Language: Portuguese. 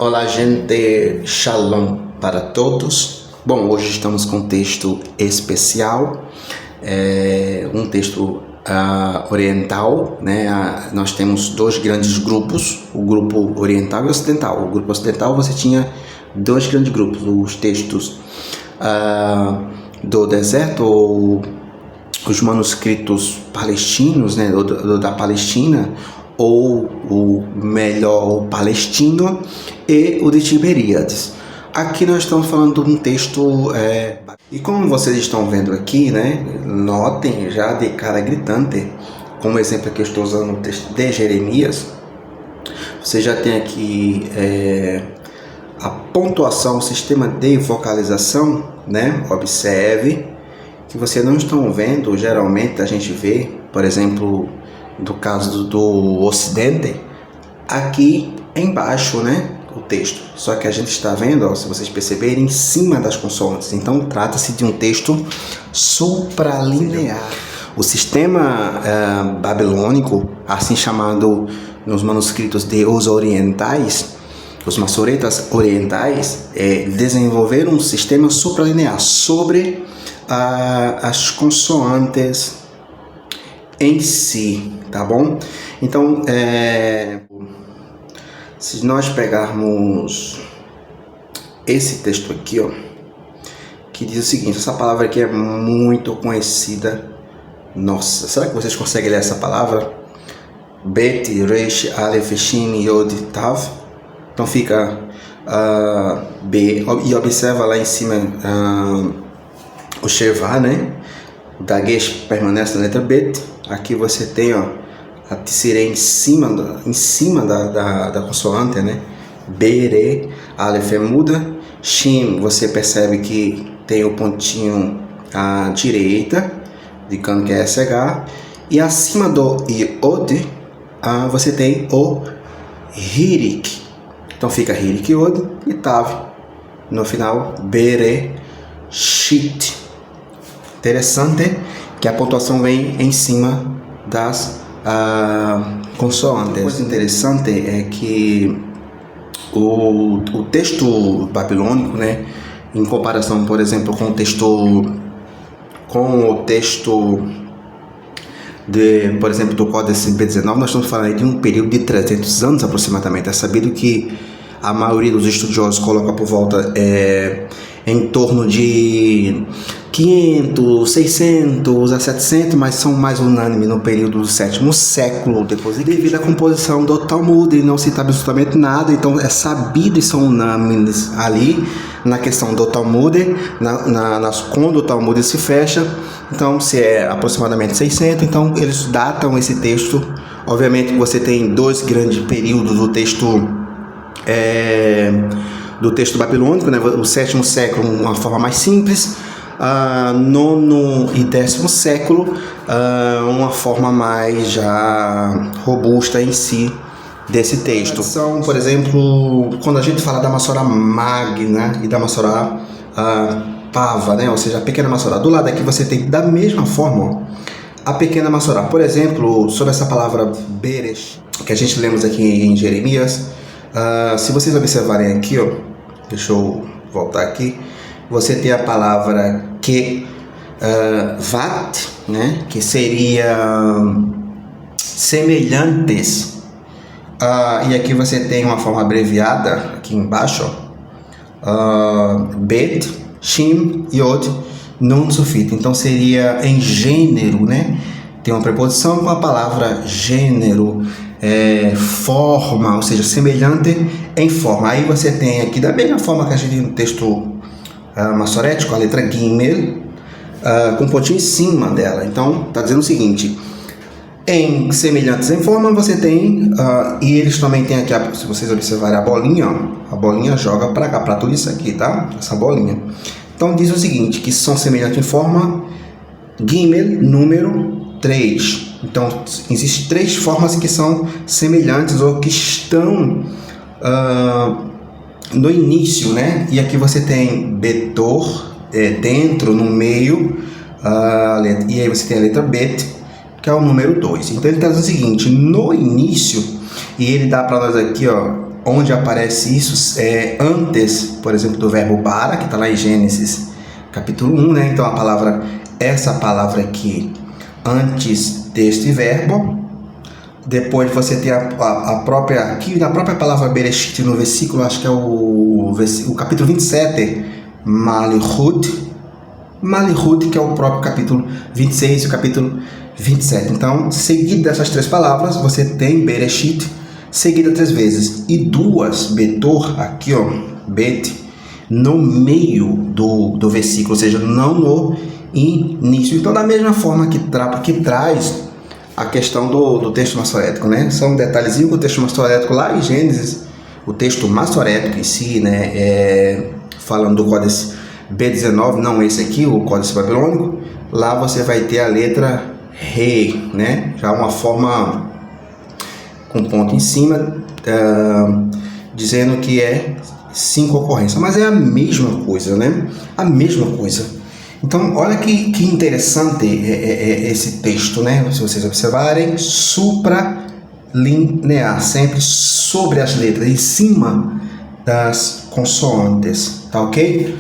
Olá, gente, shalom para todos. Bom, hoje estamos com um texto especial, um texto oriental, né? Nós temos dois grandes grupos, o grupo oriental e ocidental. O grupo ocidental você tinha dois grandes grupos, os textos do deserto, ou os manuscritos palestinos, né, da Palestina, ou o melhor, o palestino, e o de Tiberíades. Aqui nós estamos falando de um texto, e como vocês estão vendo aqui, né, notem já de cara gritante, como exemplo que eu estou usando o texto de Jeremias, você já tem aqui a pontuação, o sistema de vocalização, né? Observe que vocês não estão vendo, geralmente a gente vê, por exemplo, do caso do Ocidente, aqui embaixo, né, o texto. Só que a gente está vendo, ó, se vocês perceberem, em cima das consoantes. Então trata-se de um texto supralinear. O sistema babilônico, assim chamado nos manuscritos de os orientais, os maçoretas orientais, desenvolveram um sistema supralinear sobre as consoantes em si, tá bom? Então, se nós pegarmos esse texto aqui, ó, que diz o seguinte, essa palavra aqui é muito conhecida. Nossa, será que vocês conseguem ler essa palavra? Bet, Resh, Aleph, Shin, Yod, Tav. Então fica B, e observa lá em cima o Shevá, né? O Dagesh permanece na letra Bet. Aqui você tem, ó, a Tsiré em cima da consoante, né? Bere, Aleph é muda. Shin, você percebe que tem o pontinho à direita, indicando que é SH. E acima do Iod, você tem o Hirik. Então fica Hirik Yod e Tav. No final, Bere, Shit. Interessante que a pontuação vem em cima das consoantes. Uma coisa interessante é que o texto babilônico, né, em comparação, por exemplo, com o texto por exemplo, do Códice B19, nós estamos falando de um período de 300 anos aproximadamente. É sabido que a maioria dos estudiosos coloca por volta em torno de 500, 600 a 700, mas são mais unânimes no período do 7º século depois de Cristo. Devido à composição do Talmud, e não cita absolutamente nada, então é sabido e são unânimes ali na questão do Talmud, quando o Talmud se fecha. Então, se é aproximadamente 600, então eles datam esse texto. Obviamente você tem dois grandes períodos do texto babilônico, né? O 7º século, uma forma mais simples, 9º e 10º século, uma forma mais já robusta em si desse texto. São, por exemplo, quando a gente fala da Massorá Magna e da Massorá Pava, né? Ou seja, a pequena Massorá. Do lado aqui você tem da mesma forma, ó, a pequena Massorá. Por exemplo, sobre essa palavra Beresh, que a gente lemos aqui em Jeremias, se vocês observarem aqui, ó, deixa eu voltar aqui, você tem a palavra que vat, né, que seria semelhantes, e aqui você tem uma forma abreviada aqui embaixo, bet, shim, yod, nun sufito. Então seria em gênero, né? Tem uma preposição com a palavra gênero, forma, ou seja, semelhante em forma. Aí você tem aqui, da mesma forma que a gente tem no texto maçorético, a letra Gimel, com um pontinho em cima dela. Então, está dizendo o seguinte, em semelhantes em forma, você tem, e eles também têm aqui, se vocês observarem a bolinha, ó, a bolinha joga para cá, para tudo isso aqui, tá? Essa bolinha. Então, diz o seguinte, que são semelhantes em forma, Gimel, número 3. Então, existem 3 formas que são semelhantes ou que estão no início, né? E aqui você tem Betor dentro, no meio, e aí você tem a letra Bet, que é o número 2. Então ele está dizendo o seguinte, no início, e ele dá para nós aqui, ó, onde aparece isso é antes, por exemplo, do verbo bara, que está lá em Gênesis capítulo 1, né? Então essa palavra aqui, antes deste verbo. Depois você tem a própria, aqui na própria palavra Bereshit, no versículo, acho que é o capítulo 27, Malihut, que é o próprio capítulo 26 e o capítulo 27. Então, seguido dessas três palavras, você tem Bereshit, seguida 3 vezes, e 2, Betor, aqui ó, Bet, no meio do versículo, ou seja, não no início. Então, da mesma forma que traz a questão do texto massorético, né? Só um detalhezinho que o texto massorético lá em Gênesis, o texto massorético em si, né? Falando do códice B19, não esse aqui, o códice babilônico, lá você vai ter a letra Rei, né? Já uma forma com ponto em cima, dizendo que é 5 ocorrências, mas é a mesma coisa, né? A mesma coisa. Então, olha que interessante esse texto, né? Se vocês observarem, supralinear, sempre sobre as letras, em cima das consoantes, tá ok?